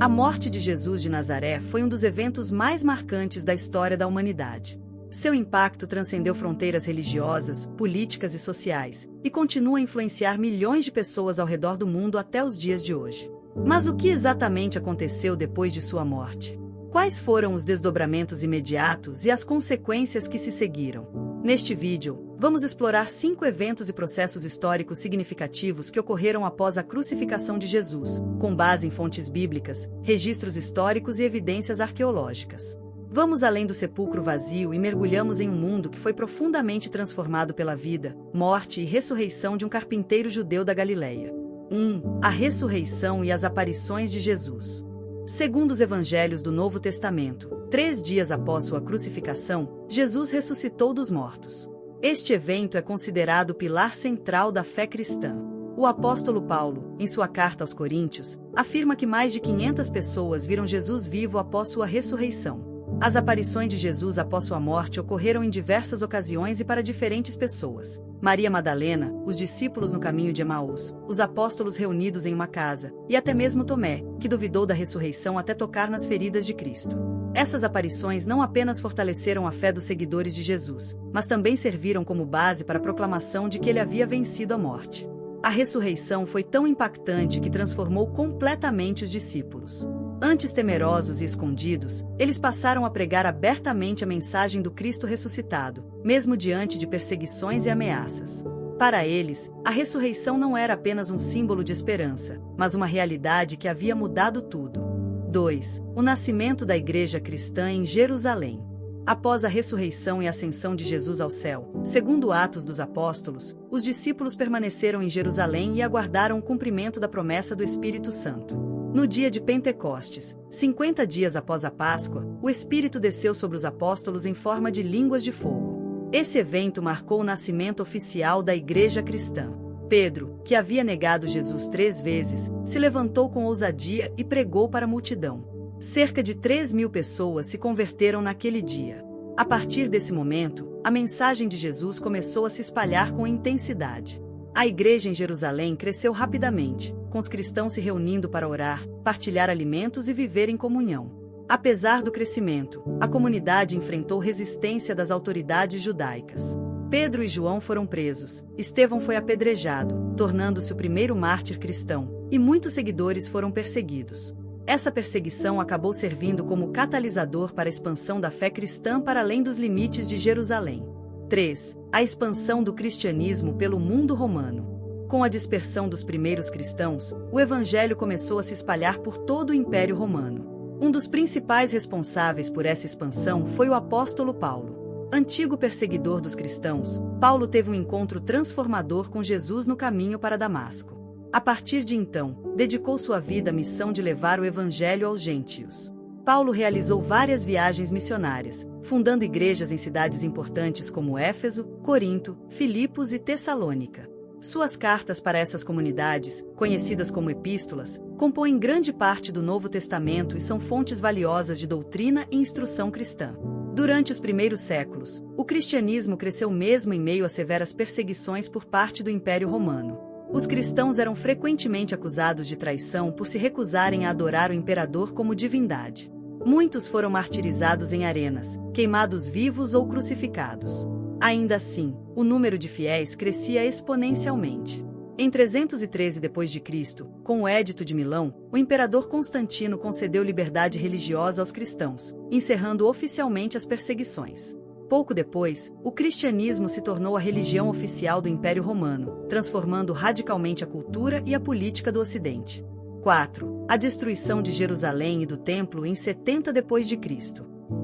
A morte de Jesus de Nazaré foi um dos eventos mais marcantes da história da humanidade. Seu impacto transcendeu fronteiras religiosas, políticas e sociais, e continua a influenciar milhões de pessoas ao redor do mundo até os dias de hoje. Mas o que exatamente aconteceu depois de sua morte? Quais foram os desdobramentos imediatos e as consequências que se seguiram? Neste vídeo, vamos explorar 5 eventos e processos históricos significativos que ocorreram após a crucificação de Jesus, com base em fontes bíblicas, registros históricos e evidências arqueológicas. Vamos além do sepulcro vazio e mergulhamos em um mundo que foi profundamente transformado pela vida, morte e ressurreição de um carpinteiro judeu da Galileia. 1. A ressurreição e as aparições de Jesus. Segundo os evangelhos do Novo Testamento, 3 dias após sua crucificação, Jesus ressuscitou dos mortos. Este evento é considerado o pilar central da fé cristã. O apóstolo Paulo, em sua carta aos Coríntios, afirma que mais de 500 pessoas viram Jesus vivo após sua ressurreição. As aparições de Jesus após sua morte ocorreram em diversas ocasiões e para diferentes pessoas. Maria Madalena, os discípulos no caminho de Emaús, os apóstolos reunidos em uma casa, e até mesmo Tomé, que duvidou da ressurreição até tocar nas feridas de Cristo. Essas aparições não apenas fortaleceram a fé dos seguidores de Jesus, mas também serviram como base para a proclamação de que ele havia vencido a morte. A ressurreição foi tão impactante que transformou completamente os discípulos. Antes temerosos e escondidos, eles passaram a pregar abertamente a mensagem do Cristo ressuscitado, mesmo diante de perseguições e ameaças. Para eles, a ressurreição não era apenas um símbolo de esperança, mas uma realidade que havia mudado tudo. 2. O nascimento da Igreja Cristã em Jerusalém. Após a ressurreição e ascensão de Jesus ao céu, segundo Atos dos Apóstolos, os discípulos permaneceram em Jerusalém e aguardaram o cumprimento da promessa do Espírito Santo. No dia de Pentecostes, 50 dias após a Páscoa, o Espírito desceu sobre os apóstolos em forma de línguas de fogo. Esse evento marcou o nascimento oficial da Igreja Cristã. Pedro, que havia negado Jesus 3 vezes, se levantou com ousadia e pregou para a multidão. Cerca de 3.000 pessoas se converteram naquele dia. A partir desse momento, a mensagem de Jesus começou a se espalhar com intensidade. A igreja em Jerusalém cresceu rapidamente, com os cristãos se reunindo para orar, partilhar alimentos e viver em comunhão. Apesar do crescimento, a comunidade enfrentou resistência das autoridades judaicas. Pedro e João foram presos, Estevão foi apedrejado, tornando-se o primeiro mártir cristão, e muitos seguidores foram perseguidos. Essa perseguição acabou servindo como catalisador para a expansão da fé cristã para além dos limites de Jerusalém. 3. A expansão do cristianismo pelo mundo romano. Com a dispersão dos primeiros cristãos, o evangelho começou a se espalhar por todo o Império Romano. Um dos principais responsáveis por essa expansão foi o apóstolo Paulo. Antigo perseguidor dos cristãos, Paulo teve um encontro transformador com Jesus no caminho para Damasco. A partir de então, dedicou sua vida à missão de levar o evangelho aos gentios. Paulo realizou várias viagens missionárias, fundando igrejas em cidades importantes como Éfeso, Corinto, Filipos e Tessalônica. Suas cartas para essas comunidades, conhecidas como epístolas, compõem grande parte do Novo Testamento e são fontes valiosas de doutrina e instrução cristã. Durante os primeiros séculos, o cristianismo cresceu mesmo em meio a severas perseguições por parte do Império Romano. Os cristãos eram frequentemente acusados de traição por se recusarem a adorar o imperador como divindade. Muitos foram martirizados em arenas, queimados vivos ou crucificados. Ainda assim, o número de fiéis crescia exponencialmente. Em 313 d.C., com o Edito de Milão, o imperador Constantino concedeu liberdade religiosa aos cristãos, encerrando oficialmente as perseguições. Pouco depois, o cristianismo se tornou a religião oficial do Império Romano, transformando radicalmente a cultura e a política do Ocidente. 4. A destruição de Jerusalém e do Templo em 70 d.C.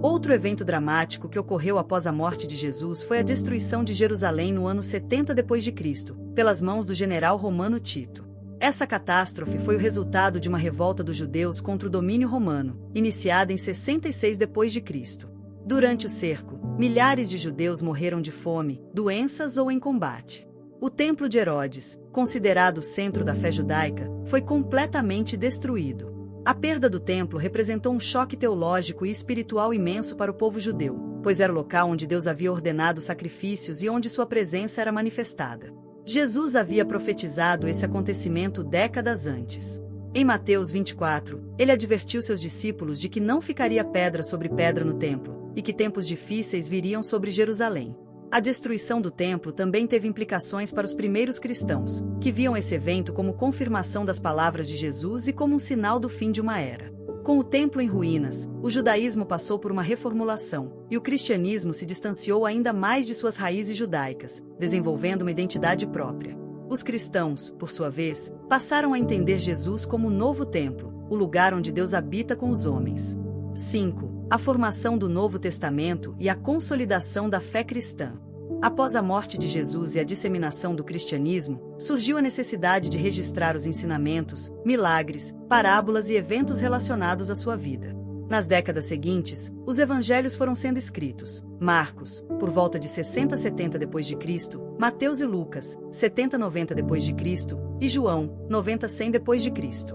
Outro evento dramático que ocorreu após a morte de Jesus foi a destruição de Jerusalém no ano 70 d.C., pelas mãos do general romano Tito. Essa catástrofe foi o resultado de uma revolta dos judeus contra o domínio romano, iniciada em 66 d.C. Durante o cerco, milhares de judeus morreram de fome, doenças ou em combate. O Templo de Herodes, considerado o centro da fé judaica, foi completamente destruído. A perda do templo representou um choque teológico e espiritual imenso para o povo judeu, pois era o local onde Deus havia ordenado sacrifícios e onde sua presença era manifestada. Jesus havia profetizado esse acontecimento décadas antes. Em Mateus 24, ele advertiu seus discípulos de que não ficaria pedra sobre pedra no templo, e que tempos difíceis viriam sobre Jerusalém. A destruição do templo também teve implicações para os primeiros cristãos, que viam esse evento como confirmação das palavras de Jesus e como um sinal do fim de uma era. Com o templo em ruínas, o judaísmo passou por uma reformulação, e o cristianismo se distanciou ainda mais de suas raízes judaicas, desenvolvendo uma identidade própria. Os cristãos, por sua vez, passaram a entender Jesus como o novo templo, o lugar onde Deus habita com os homens. 5. A formação do Novo Testamento e a consolidação da fé cristã. Após a morte de Jesus e a disseminação do cristianismo, surgiu a necessidade de registrar os ensinamentos, milagres, parábolas e eventos relacionados à sua vida. Nas décadas seguintes, os evangelhos foram sendo escritos. Marcos, por volta de 60-70 d.C., Mateus e Lucas, 70-90 d.C., e João, 90-100 d.C.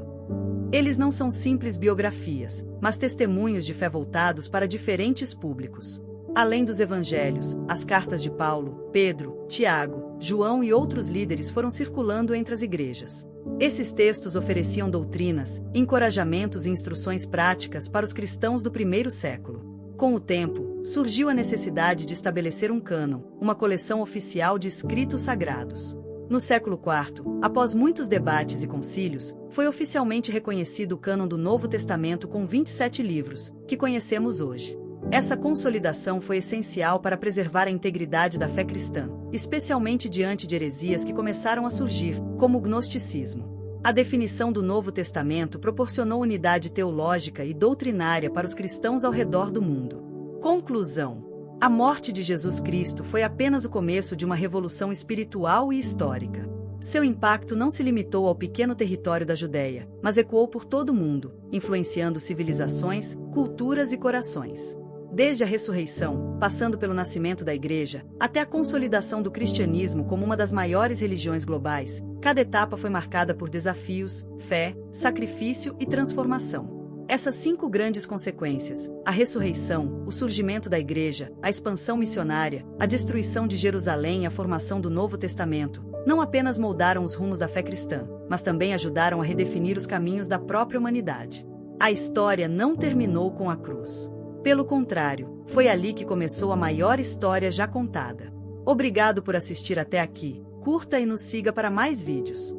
Eles não são simples biografias, mas testemunhos de fé voltados para diferentes públicos. Além dos evangelhos, as cartas de Paulo, Pedro, Tiago, João e outros líderes foram circulando entre as igrejas. Esses textos ofereciam doutrinas, encorajamentos e instruções práticas para os cristãos do primeiro século. Com o tempo, surgiu a necessidade de estabelecer um cânon, uma coleção oficial de escritos sagrados. No século IV, após muitos debates e concílios, foi oficialmente reconhecido o cânon do Novo Testamento com 27 livros, que conhecemos hoje. Essa consolidação foi essencial para preservar a integridade da fé cristã, especialmente diante de heresias que começaram a surgir, como o gnosticismo. A definição do Novo Testamento proporcionou unidade teológica e doutrinária para os cristãos ao redor do mundo. Conclusão: a morte de Jesus Cristo foi apenas o começo de uma revolução espiritual e histórica. Seu impacto não se limitou ao pequeno território da Judéia, mas ecoou por todo o mundo, influenciando civilizações, culturas e corações. Desde a ressurreição, passando pelo nascimento da Igreja, até a consolidação do cristianismo como uma das maiores religiões globais, cada etapa foi marcada por desafios, fé, sacrifício e transformação. Essas 5 grandes consequências, a ressurreição, o surgimento da Igreja, a expansão missionária, a destruição de Jerusalém e a formação do Novo Testamento, não apenas moldaram os rumos da fé cristã, mas também ajudaram a redefinir os caminhos da própria humanidade. A história não terminou com a cruz. Pelo contrário, foi ali que começou a maior história já contada. Obrigado por assistir até aqui, curta e nos siga para mais vídeos.